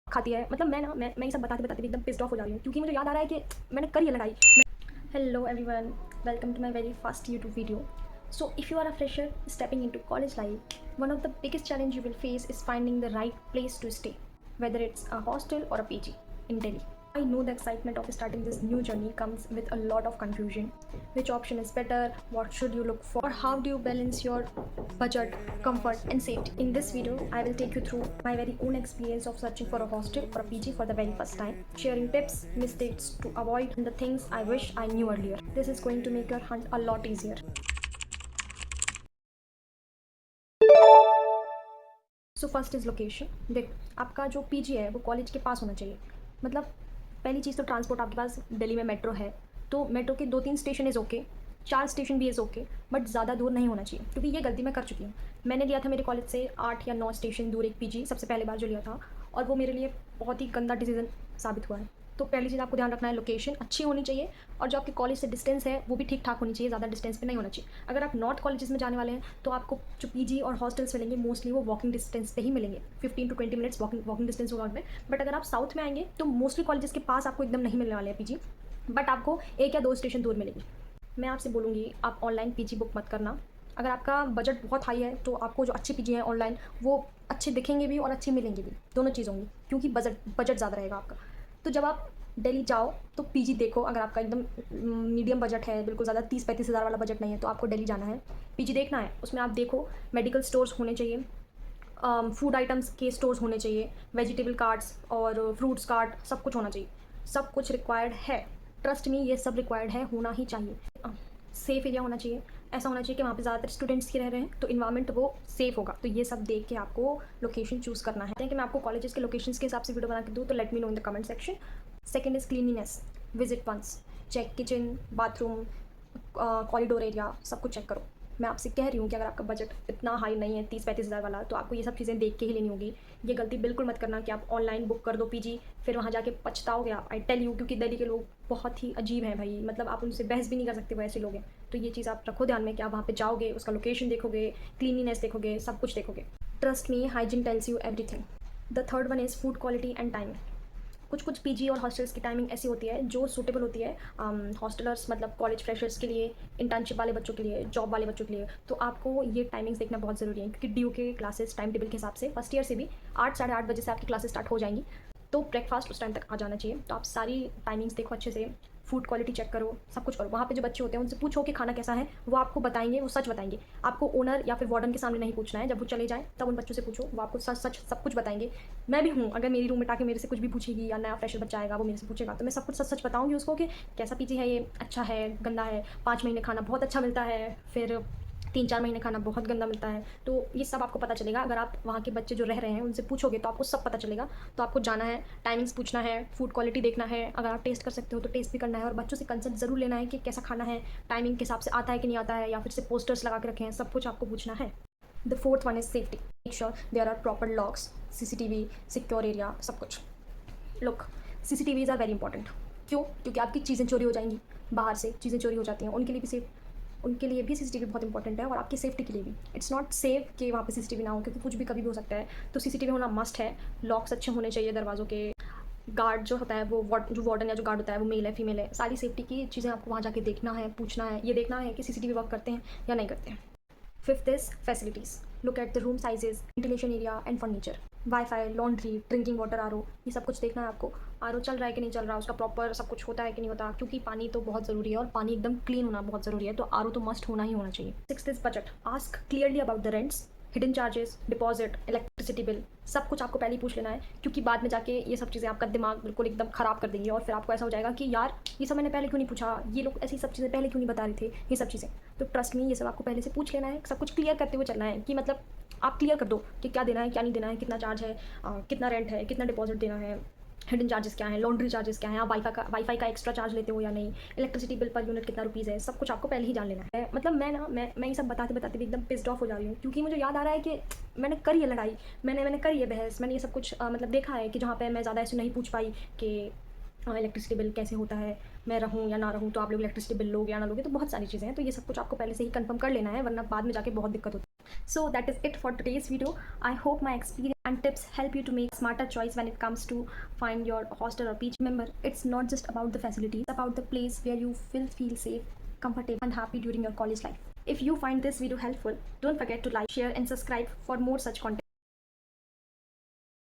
खाती है। मतलब मैं ये सब बताते बताते भी एकदम पिस्ड ऑफ हो जा रही हूँ, क्योंकि मुझे याद आ रहा है कि मैंने कर ये लड़ाई। Hello everyone, welcome to my very first YouTube video. So if you are a fresher stepping into college life, one of the biggest challenge you will face is finding the right place to stay, whether it's a hostel or a PG in Delhi. I know the excitement of starting this new journey comes with a lot of confusion. Which option is better? What should you look for? Or how do you balance your budget, comfort, and safety? In this video, I will take you through my very own experience of searching for a hostel or a PG for the very first time, sharing tips, mistakes to avoid, and the things I wish I knew earlier. This is going to make your hunt a lot easier. So first is location. देख, आपका जो PG है वो college के पास होना चाहिए. मतलब पहली चीज़ तो ट्रांसपोर्ट आपके पास दिल्ली में मेट्रो है, तो मेट्रो के 2-3 स्टेशन इज़ ओके, 4 स्टेशन भी इज़ ओके, बट ज़्यादा दूर नहीं होना चाहिए, क्योंकि ये गलती मैं कर चुकी हूँ. मैंने लिया था मेरे कॉलेज से 8 या 9 स्टेशन दूर एक पीजी सबसे पहले बार जो लिया था, और वो मेरे लिए बहुत ही गंदा डिसीजन साबित हुआ है. तो पहली चीज़ आपको ध्यान रखना है, लोकेशन अच्छी होनी चाहिए, और जो आपके कॉलेज से डिस्टेंस है वो भी ठीक ठाक होनी चाहिए, ज़्यादा डिस्टेंस पे नहीं होना चाहिए. अगर आप नॉर्थ कॉलेजेस में जाने वाले हैं तो आपको जो पीजी और हॉस्टल्स मिलेंगे मोस्टली वो वॉकिंग डिस्टेंस पे ही मिलेंगे, 15 to 20 मिनट्स वॉकिंग डिस्टेंस होगा में. बट अगर आप साउथ में आएंगे तो मोस्टली कॉलेजेस के पास आपको एकदम नहीं मिलने वाले हैं पीजी, बट आपको 1 या 2 स्टेशन दूर मिलेगी. मैं आपसे बोलूँगी, आप ऑनलाइन पीजी बुक मत करना. अगर आपका बजट बहुत हाई है तो आपको जो अच्छी पीजी है ऑनलाइन वो अच्छे दिखेंगे भी और अच्छी मिलेंगे भी, दोनों चीज़ होंगी, क्योंकि बजट ज़्यादा रहेगा आपका. तो जब आप दिल्ली जाओ तो पीजी देखो. अगर आपका एकदम मीडियम बजट है, बिल्कुल ज़्यादा 30-35 हज़ार वाला बजट नहीं है, तो आपको दिल्ली जाना है, पीजी देखना है. उसमें आप देखो मेडिकल स्टोर्स होने चाहिए, फूड आइटम्स के स्टोर्स होने चाहिए, वेजिटेबल कार्ट्स और फ्रूट्स कार्ट, सब कुछ होना चाहिए. सब कुछ रिक्वायर्ड है, ट्रस्ट मी, ये सब रिक्वायर्ड है, होना ही चाहिए. सेफ़ एरिया होना चाहिए. ऐसा होना चाहिए कि वहाँ पे ज़्यादातर स्टूडेंट्स ही रह रहे हैं, तो इन्वायरमेंट वो सेफ़ होगा. तो ये सब देख के आपको लोकेशन चूज़ करना है. कि मैं आपको कॉलेजेस के लोकेशंस के हिसाब से वीडियो बना के दूँ, तो let me know in the comment section. Second is cleanliness. Visit once, check kitchen, bathroom, corridor area, सब कुछ चेक करो. मैं आपसे कह रही हूँ कि अगर आपका बजट इतना हाई नहीं है 30-35 हज़ार वाला, तो आपको ये सब चीज़ें देख के ही लेनी होगी. ये गलती बिल्कुल मत करना कि आप ऑनलाइन बुक कर दो पीजी, फिर वहाँ जाके पछताओगे आप. आई टेल यू, क्योंकि दिल्ली के लोग बहुत ही अजीब हैं भाई. मतलब आप उनसे बहस भी नहीं कर सकते, वो ऐसे लोग हैं. तो ये चीज़ आप रखो ध्यान में कि आप वहाँ पे जाओगे, उसका लोकेशन देखोगे, क्लीनिनेस देखोगे, सब कुछ देखोगे. Trust me, hygiene tells you everything. The third one is food quality and timing. कुछ पीजी और हॉस्टल्स की टाइमिंग ऐसी होती है जो सूटेबल होती है हॉस्टलर्स, मतलब कॉलेज फ्रेशर्स के लिए, इंटर्नशिप वाले बच्चों के लिए, जॉब वाले बच्चों के लिए. तो आपको ये टाइमिंग्स देखना बहुत ज़रूरी है, क्योंकि ड्यू के क्लासेस टाइम टेबल के हिसाब से फर्स्ट ईयर से भी 8-8:30 बजे से आपकी क्लासेस स्टार्ट हो जाएंगी. तो ब्रेकफास्ट उस टाइम तक आ जाना चाहिए. तो आप सारी टाइमिंग्स देखो अच्छे से, फूड क्वालिटी चेक करो, सब कुछ करो. वहाँ पे जो बच्चे होते हैं उनसे पूछो कि खाना कैसा है, वो आपको बताएंगे, वो सच बताएंगे. आपको ओनर या फिर वार्डन के सामने नहीं पूछना है. जब वो चले जाएँ तब उन बच्चों से पूछो, वो आपको सच सच सब कुछ बताएंगे. मैं भी हूँ, अगर मेरी रूममेट आके मेरे से कुछ भी पूछेगी या नया फ्रेशर बच्चा आएगा वो मेरे से पूछेगा, तो मैं सब कुछ सच सच बताऊँगी उसको कि कैसा पीजी है, ये अच्छा है, गंदा है, 5 महीने खाना बहुत अच्छा मिलता है, फिर 3-4 महीने खाना बहुत गंदा मिलता है. तो ये सब आपको पता चलेगा. अगर आप वहाँ के बच्चे जो रह रहे हैं उनसे पूछोगे तो आपको सब पता चलेगा. तो आपको जाना है, टाइमिंग्स पूछना है, फूड क्वालिटी देखना है. अगर आप टेस्ट कर सकते हो तो टेस्ट भी करना है, और बच्चों से कंसल्ट ज़रूर लेना है कि कैसा खाना है, टाइमिंग के हिसाब से आता है कि नहीं आता है, या फिर से पोस्टर्स लगा के रखे हैं, सब कुछ आपको पूछना है. The fourth one is safety. Make sure there are proper locks, CCTV, secure area, सब कुछ. Look, CCTVs are very important. क्यों? क्योंकि आपकी चीज़ें चोरी हो जाएंगी, बाहर से चीज़ें चोरी हो जाती हैं, उनके लिए भी सीसीटीवी बहुत इंपॉर्टेंट है, और आपकी सेफ्टी के लिए भी. इट्स नॉट सेफ कि वहाँ पे सीसीटीवी ना हो, क्योंकि कुछ भी कभी भी हो सकता है. तो सीसीटीवी होना मस्ट है. लॉक्स अच्छे होने चाहिए दरवाज़ों के. गार्ड जो होता है वो जो वार्डन या जो गार्ड होता है वो मेल है फीमेल है, सारी सेफ्टी की चीज़ें आपको वहाँ जाके देखना है, पूछना है, ये देखना है कि सीसीटीवी वर्क करते हैं या नहीं करते हैं. Fifth is facilities. Look at the room sizes, ventilation area and furniture, wifi, laundry, drinking water, RO, ये सब कुछ देखना है आपको. आरओ चल रहा है कि नहीं चल रहा, उसका प्रॉपर सब कुछ होता है कि नहीं होता, क्योंकि पानी तो बहुत ज़रूरी है, और पानी एकदम क्लीन होना बहुत ज़रूरी है. तो आरओ तो मस्ट होना ही होना चाहिए. Sixth is budget. Ask clearly about the rents, hidden charges, deposit, electricity bill, सब कुछ आपको पहले ही पूछ लेना है, क्योंकि बाद में जाके ये सब चीज़ें आपका दिमाग बिल्कुल एकदम ख़राब कर देंगी, और फिर आपको ऐसा हो जाएगा कि यार ये सब मैंने पहले क्यों नहीं पूछा, ये लोग ऐसी सब चीज़ें पहले क्यों नहीं बता रहे थे, ये सब चीज़ें. तो ट्रस्ट मी, ये सब आपको पहले से पूछ लेना है, सब कुछ क्लियर करते हुए चलना है, कि मतलब आप क्लियर कर दो कि क्या देना है, क्या नहीं देना है, कितना चार्ज है, कितना रेंट है, कितना डिपॉजिट देना है, हिडन चार्जेस क्या हैं, लॉन्ड्री चार्जेस क्या हैं, आप वाईफाई का एक्स्ट्रा चार्ज लेते हो या नहीं, इलेक्ट्रिसिटी बिल पर यूनिट कितना रुपीज़ है, सब कुछ आपको पहले ही जान लेना है. मतलब मैं ये सब बताते बताते भी एकदम पिस्ड ऑफ हो जा रही हूँ, क्योंकि मुझे याद आ रहा है कि मैंने कर ये लड़ाई, मैंने कर ये बहस, मैंने ये सब कुछ मतलब देखा है कि जहाँ पे मैं ज़्यादा ऐसे नहीं पूछ पाई कि इलेक्ट्रिसिटी बिल कैसे होता है, मैं रहूँ या ना रहूँ, तो आप लोग इलेक्ट्रिसिटी बिल लोगे या ना लोगे, तो बहुत सारी चीज़ें हैं. तो ये सब कुछ आपको पहले से ही कंफर्म कर लेना है, वरना बाद में जाके बहुत दिक्कत होती है. So that is it for today's video. I hope my experience and tips help you to make smarter choice when it comes to find your hostel or PG. Remember, it's not just about the facilities, it's about the place where you will feel safe, comfortable and happy during your college life. If you find this video helpful, don't forget to like, share and subscribe for more such content.